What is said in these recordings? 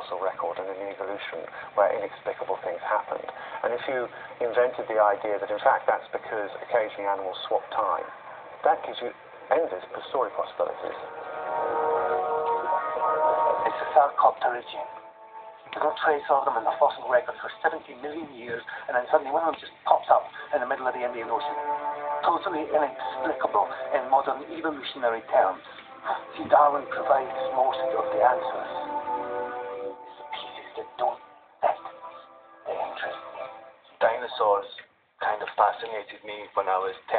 fossil record and in the evolution where inexplicable things happened. And if you invented the idea that in fact that's because occasionally animals swap time, that gives you endless story possibilities. It's a sarcopter gene. There's no trace of them in the fossil record for 70 million years, and then suddenly one of them just pops up in the middle of the Indian Ocean. Totally inexplicable in modern evolutionary terms. See, Darwin provides most of the answers. It's the pieces that don't fit that interest me. Dinosaurs kind of fascinated me when I was 10,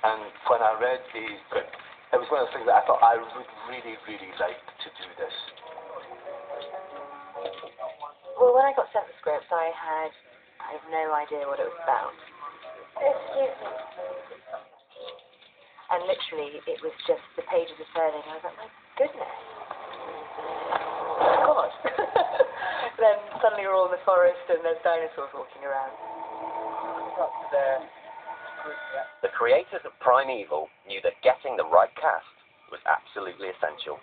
and when I read the script, it was one of those things that I thought I would really, really like to do this. Well, when I got sent the script, I had no idea what it was about. Excuse me. And literally, it was just the pages are turning. I was like, my goodness. God. Then suddenly we're all in the forest and there's dinosaurs walking around. The creators of Primeval knew that getting the right cast was absolutely essential.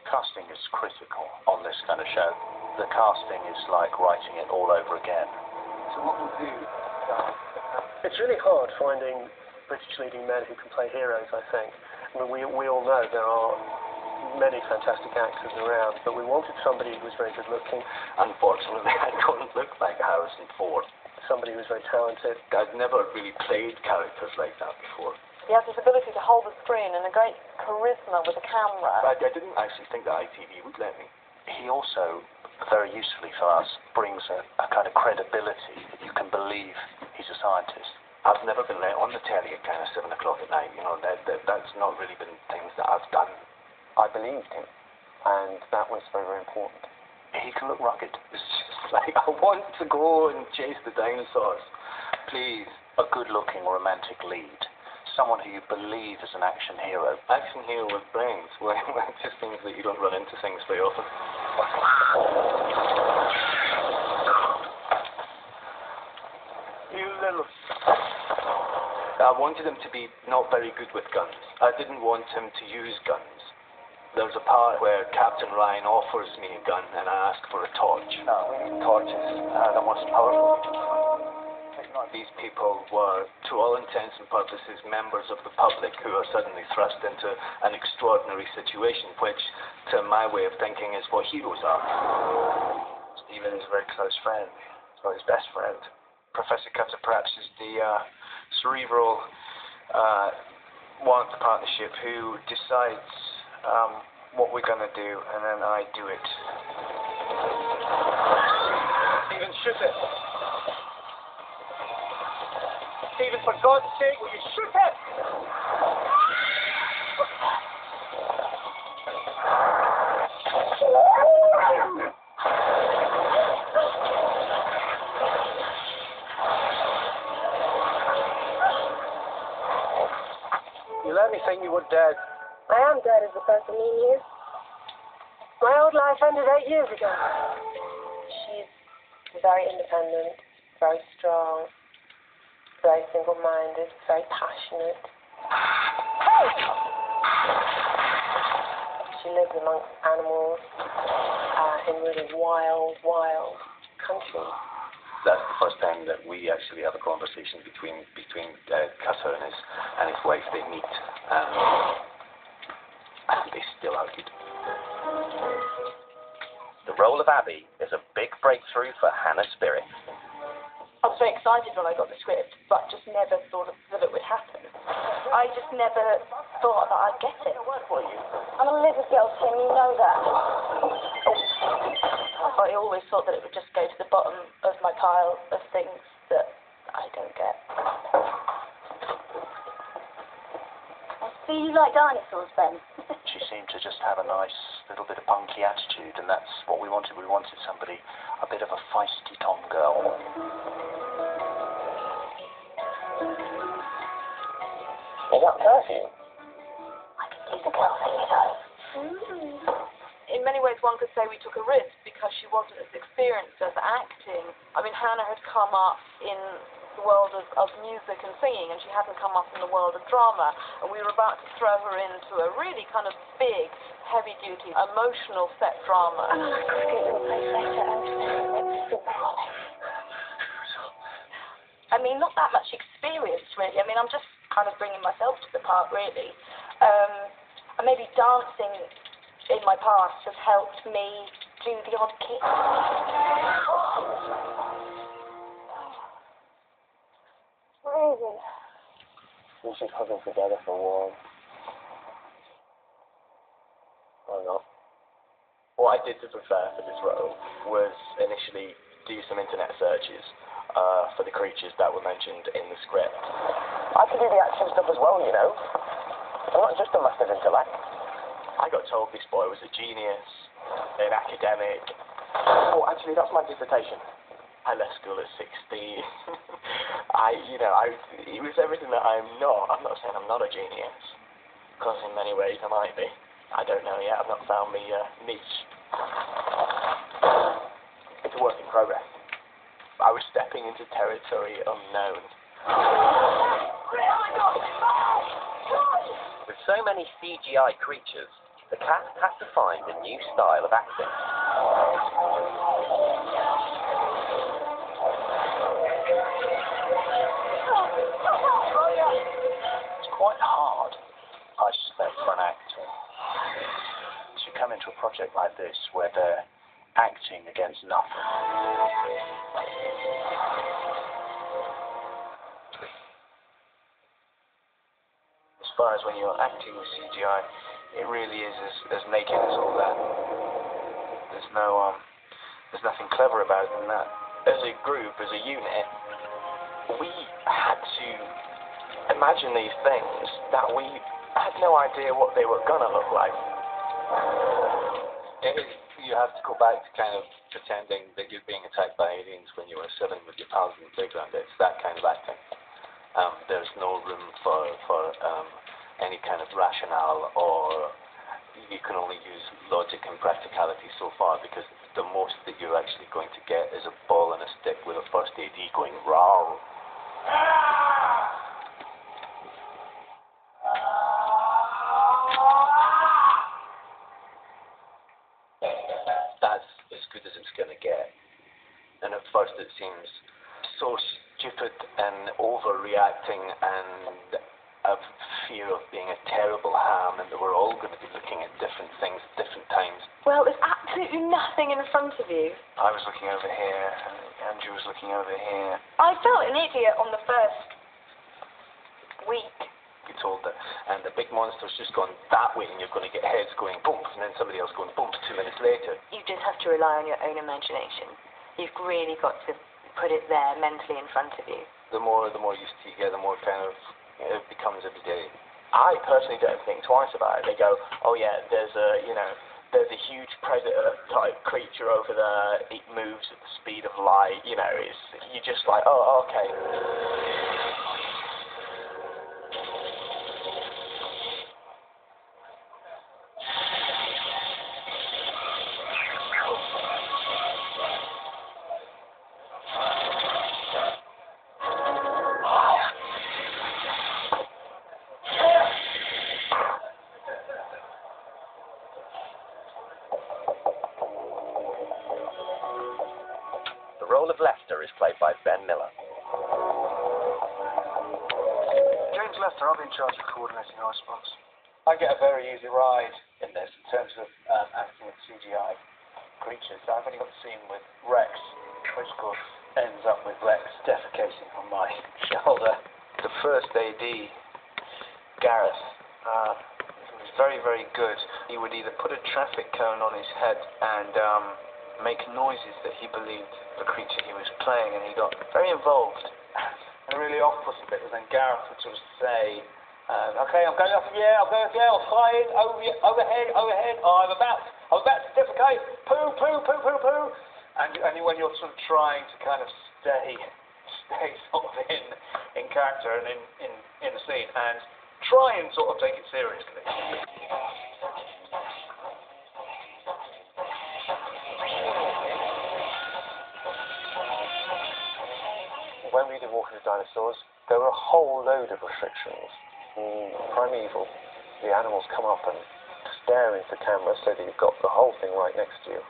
Casting is critical on this kind of show. The casting is like writing it all over again. So what we'll do... It's really hard finding British leading men who can play heroes, I think. I mean, we all know there are many fantastic actors around, but we wanted somebody who was very good looking. Unfortunately, I don't look like Harrison Ford. Somebody who was very talented. I'd never really played characters like that before. He has this ability to hold the screen and a great charisma with a camera. I didn't actually think that ITV would let me. He also, very usefully for us, brings a kind of credibility that you can believe he's a scientist. I've never been let on the telly at kind of 7 o'clock at night. You know, that's not really been things that I've done. I believed him, and that was very, very important. He can look rugged. It's just like, I want to go and chase the dinosaurs. Please. A good-looking romantic lead. Someone who you believe is an action hero. Action hero with brains. Well, it just means that you don't run into things very often. You little... I wanted him to be not very good with guns. I didn't want him to use guns. There's a part where Captain Ryan offers me a gun and I ask for a torch. No, we need torches. The most powerful. These people were, to all intents and purposes, members of the public who are suddenly thrust into an extraordinary situation, which, to my way of thinking, is what heroes are. Stephen is a very close friend, or his best friend. Professor Cutter perhaps is the cerebral one of the partnership who decides what we're going to do, and then I do it. Stephen, shoot it! Stephen, for God's sake, will you shoot it? You let me think you were dead. I am dead as the person he knew. My old life ended 8 years ago. She's very independent, very strong, very single-minded, very passionate. She lives amongst animals in really wild country. That's the first time that we actually have a conversation between Cutter and his wife. They meet, and they still argued. The role of Abby is a big breakthrough for Hannah Spirit. I was very excited when I got the script, but just never thought that it would happen. I just never thought that I'd get it. I'm a little girl, Tim, you know that. I always thought that it would just go to the bottom of my pile of things that I don't get. I see you like dinosaurs, Ben. She seemed to just have a nice little bit of punky attitude, and that's what we wanted. We wanted somebody, a bit of a feisty tom girl. Is that perfume? I can see the girl thing, you know. In many ways, one could say we took a risk because she wasn't as experienced as acting. I mean, Hannah had come up in the world of music and singing, and she hadn't come up in the world of drama. And we were about to throw her into a really kind of big, heavy-duty, emotional set drama. And I could get your place later and it's super hot. I mean, not that much experience, really. I mean, I'm just kind of bringing myself to the part, really. And maybe dancing in my past has helped me do the odd kick. Really? We should huddle together for a while. Why not? What I did to prepare for this role was initially do some internet searches for the creatures that were mentioned in the script. I can do the action stuff as well, you know. I'm not just a massive intellect. I got told this boy was a genius, an academic. Oh, actually, that's my dissertation. I left school at 16. He was everything that I'm not. I'm not saying I'm not a genius, because in many ways I might be. I don't know yet. I've not found me niche. It's a work in progress. I was stepping into territory unknown. With so many CGI creatures, the cast has to find a new style of acting. It's quite hard, I suspect, for an actor to come into a project like this where they're acting against nothing. As far as when you're acting with CGI, it really is as naked as all that. There's nothing clever about it than that. As a group, as a unit, we had to imagine these things that we had no idea what they were gonna look like. You have to go back to kind of pretending that you're being attacked by aliens when you were 7 with your pals in the playground. It's that kind of acting. There's no room for any kind of rationale, or you can only use logic and practicality so far, because the most that you're actually going to get is a ball and a stick with a first AD going rawr. That's as good as it's going to get. And at first it seems so stupid and overreacting and a fear of being a terrible ham, and that we're all going to be looking at different things at different times. Well, there's absolutely nothing in front of you. I was looking over here, Andrew was looking over here. I felt an idiot on the first week. You told that, and the big monster's just gone that way, and you're going to get heads going boom, and then somebody else going boom 2 minutes later. You just have to rely on your own imagination. You've really got to put it there mentally in front of you. The more used to you get, the more kind of it becomes every day. I personally don't think twice about it. They go, oh yeah, there's a huge predator type creature over there. It moves at the speed of light. You're just like, oh, okay. The role of Lester is played by Ben Miller. James Lester, I'll be in charge of coordinating our response. I get a very easy ride in this in terms of acting with CGI creatures. So I've only got the scene with Rex, which of course ends up with Rex defecating on my shoulder. The first AD, Gareth, was very, very good. He would either put a traffic cone on his head and make noises that he believed the creature he was playing, and he got very involved. And the really off-putting bit was then Gareth would sort of say, okay, I'm going up in the air, I'm flying, overhead, I'm about to defecate, poo. And when you're sort of trying to kind of stay sort of in character and in the scene, and try and sort of take it seriously. When we did Walking with dinosaurs, there were a whole load of restrictions. In Primeval, the animals come up and stare into the camera so that you've got the whole thing right next to you.